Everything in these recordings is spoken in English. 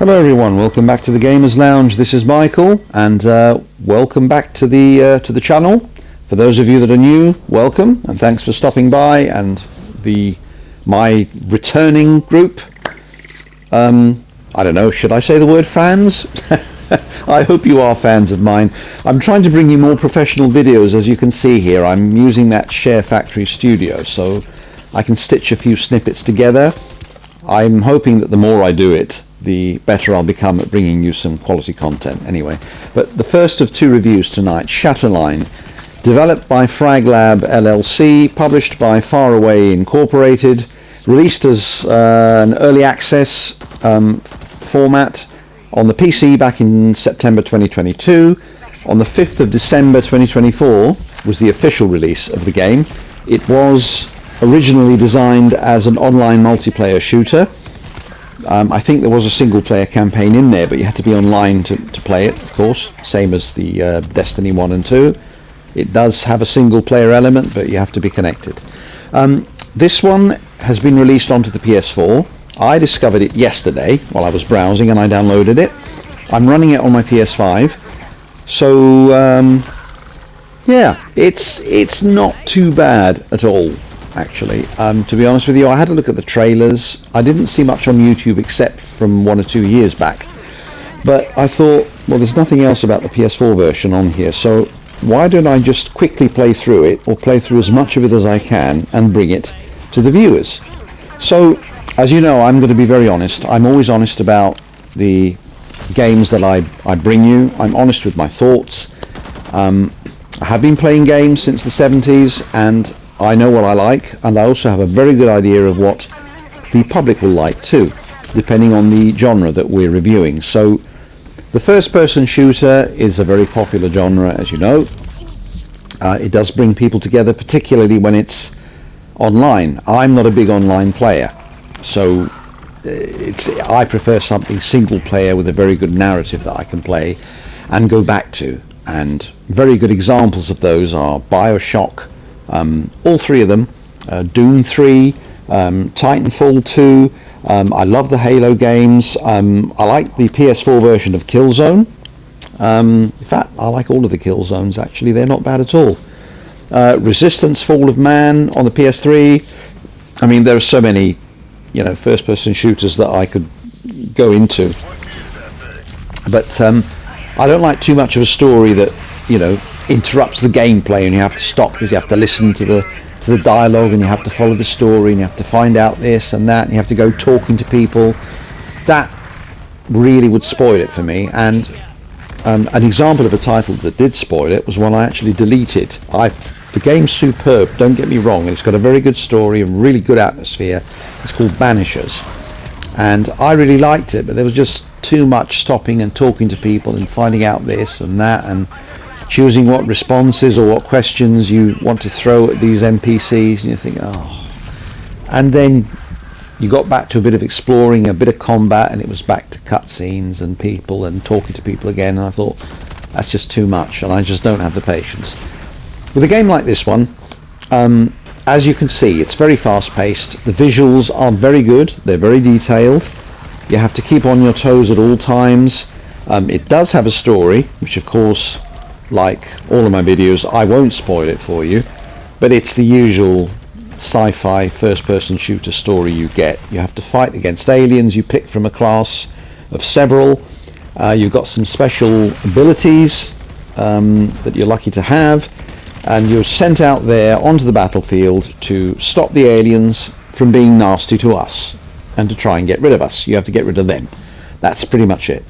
Hello everyone, welcome back to the Gamers Lounge. This is Michael, and welcome back to the channel. For those of you that are new, welcome, and thanks for stopping by. And my returning group, I don't know, should I say the word fans? I hope you are fans of mine. I'm trying to bring you more professional videos. As you can see here, I'm using that Share Factory Studio, so I can stitch a few snippets together. I'm hoping that the more I do it, the better I'll become at bringing you some quality content anyway. But the first of two reviews tonight, Shatterline, developed by Fraglab LLC, published by Faraway Incorporated, released as an early access format on the PC back in September 2022. On the 5th of December 2024 was the official release of the game. It was originally designed as an online multiplayer shooter. I think there was a single player campaign in there, but you had to be online to play it, of course, same as the Destiny 1 and 2. It does have a single player element, but you have to be connected. This one has been released onto the PS4. I discovered it yesterday while I was browsing and I downloaded it. I'm running it on my PS5. So yeah, it's not too bad at all. Actually, to be honest with you, I had a look at the trailers. I didn't see much on YouTube except from 1 or 2 years back, but I thought, well, there's nothing else about the PS4 version on here, so why don't I just quickly play through it, or play through as much of it as I can and bring it to the viewers. So as you know, I'm going to be very honest. I'm always honest about the games that I bring you. I'm honest with my thoughts. I have been playing games since the 70s, and I know what I like, and I also have a very good idea of what the public will like too, depending on the genre that we're reviewing. So the first-person shooter is a very popular genre, as you know. It does bring people together, particularly when it's online. I'm not a big online player, so I prefer something single-player with a very good narrative that I can play and go back to. And very good examples of those are BioShock, all three of them, Doom 3, Titanfall 2. I love the Halo games. I like the PS4 version of Killzone. In fact, I like all of the Killzones actually. They're not bad at all. Resistance: Fall of Man on the PS3. I mean, there are so many, first-person shooters that I could go into. But I don't like too much of a story that, interrupts the gameplay and you have to stop because you have to listen to the dialogue and you have to follow the story and you have to find out this and that and you have to go talking to people. That really would spoil it for me. And an example of a title that did spoil it was one I actually deleted. The game's superb, don't get me wrong, and it's got a very good story and really good atmosphere. It's called Banishers, and I really liked it, but there was just too much stopping and talking to people and finding out this and that and choosing what responses or what questions you want to throw at these NPCs, and you think, oh. And then you got back to a bit of exploring, a bit of combat, and it was back to cutscenes and people and talking to people again, and I thought, that's just too much, and I just don't have the patience. With a game like this one, as you can see, it's very fast-paced. The visuals are very good, they're very detailed. You have to keep on your toes at all times. It does have a story, which of course, like all of my videos, I won't spoil it for you, but it's the usual sci-fi first-person shooter story you get. You have to fight against aliens you pick from a class of several. You've got some special abilities that you're lucky to have, and you're sent out there onto the battlefield to stop the aliens from being nasty to us and to try and get rid of us. You have to get rid of them. That's pretty much it.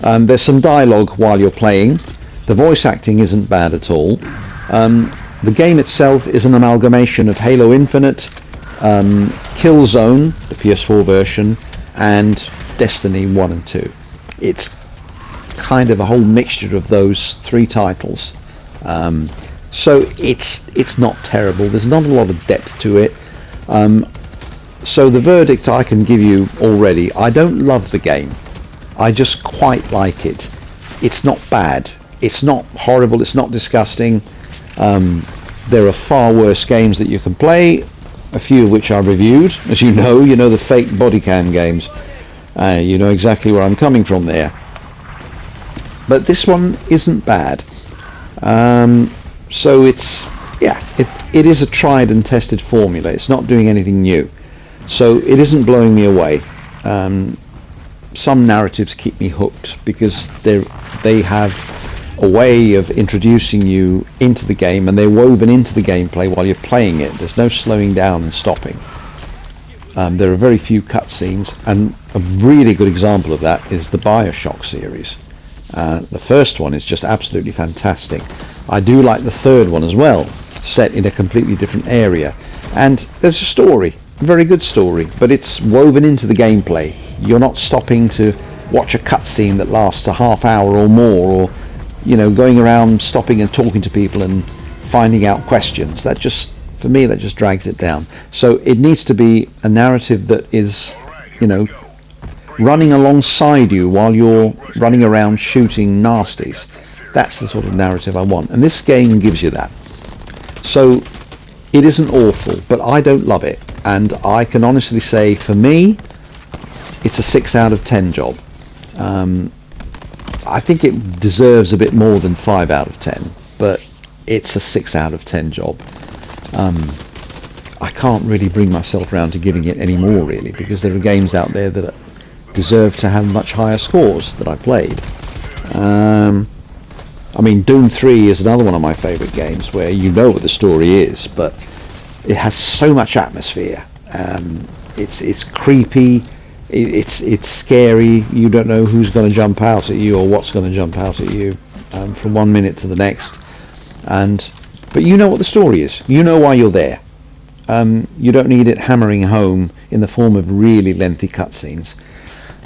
There's some dialogue while you're playing. The voice acting isn't bad at all. The game itself is an amalgamation of Halo Infinite, Killzone, the PS4 version, and Destiny 1 and 2. It's kind of a whole mixture of those three titles. So it's not terrible. There's not a lot of depth to it. So the verdict I can give you already, I don't love the game. I just quite like it. It's not bad. It's not horrible, it's not disgusting. There are far worse games that you can play, a few of which I reviewed. As you know the fake body cam games. You know exactly where I'm coming from there. But this one isn't bad. So it's, yeah, it is a tried and tested formula. It's not doing anything new. So it isn't blowing me away. Some narratives keep me hooked because they have a way of introducing you into the game, and they're woven into the gameplay while you're playing it. There's no slowing down and stopping. There are very few cutscenes, and a really good example of that is the BioShock series. The first one is just absolutely fantastic. I do like the third one as well, set in a completely different area, and there's a story, a very good story, but it's woven into the gameplay. You're not stopping to watch a cutscene that lasts a half hour or more, or you know, going around stopping and talking to people and finding out questions. That just, for me, that just drags it down. So it needs to be a narrative that is, you know, running alongside you while you're running around shooting nasties. That's the sort of narrative I want, and this game gives you that. So it isn't awful, but I don't love it, and I can honestly say, for me, it's a 6 out of 10 job. I think it deserves a bit more than 5 out of 10, but it's a 6 out of 10 job. I can't really bring myself around to giving it any more, really, because there are games out there that deserve to have much higher scores that I played. I mean, Doom 3 is another one of my favourite games where you know what the story is, but it has so much atmosphere. It's creepy. It's scary. You don't know who's going to jump out at you or what's going to jump out at you from one minute to the next. But you know what the story is. You know why you're there. You don't need it hammering home in the form of really lengthy cutscenes.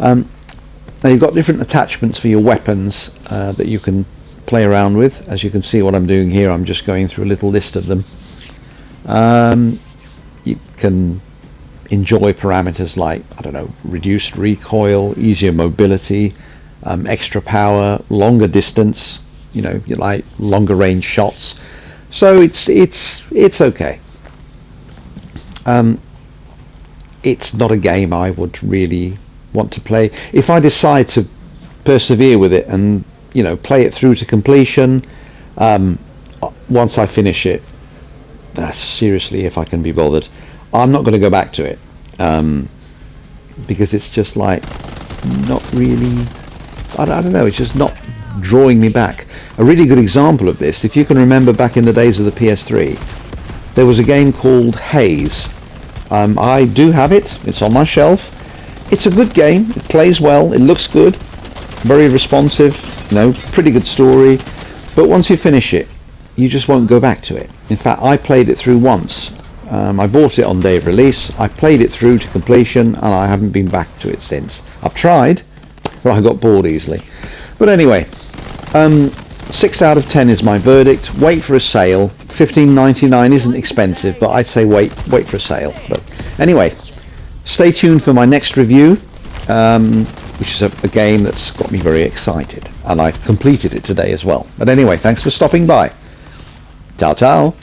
Now you've got different attachments for your weapons that you can play around with. As you can see what I'm doing here, I'm just going through a little list of them. You can enjoy parameters like, I don't know, reduced recoil, easier mobility, extra power, longer distance, you know, you like longer range shots. So it's okay. It's not a game I would really want to play. If I decide to persevere with it and, you know, play it through to completion, once I finish it, seriously, if I can be bothered, I'm not going to go back to it, because it's just like not really, I don't know, it's just not drawing me back. A really good example of this, if you can remember back in the days of the PS3, there was a game called Haze. I do have it, it's on my shelf. It's a good game, it plays well, it looks good, very responsive, you know, pretty good story, but once you finish it, you just won't go back to it. In fact, I played it through once. I bought it on day of release, I played it through to completion, and I haven't been back to it since. I've tried, but I got bored easily. But anyway, 6 out of 10 is my verdict. Wait for a sale. $15.99 isn't expensive, but I'd say wait for a sale. But anyway, stay tuned for my next review, which is a game that's got me very excited, and I've completed it today as well. But anyway, thanks for stopping by. Ciao ciao.